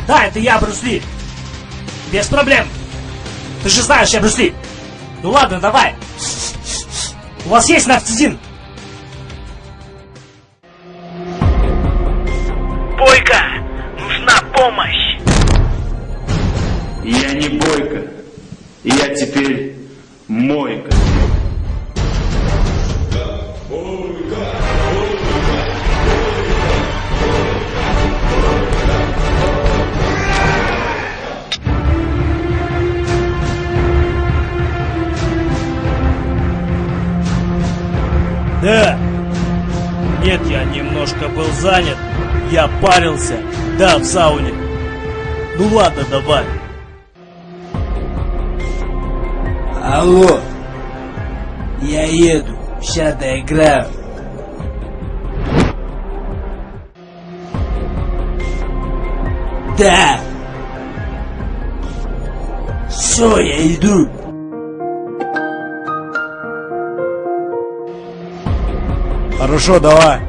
Да, это я, Брюс Ли. Без проблем. Ты же знаешь, я Брюс Ли. Ну ладно, давай. У вас есть нафтизин? Бойко, нужна помощь. Я не Бойко. Я теперь Мойко. Да. Нет, я немножко был занят. Я парился. Да, в сауне. Ну ладно, давай. Алло. Я еду. Ща доиграю. Да. Все, я иду. Хорошо, давай.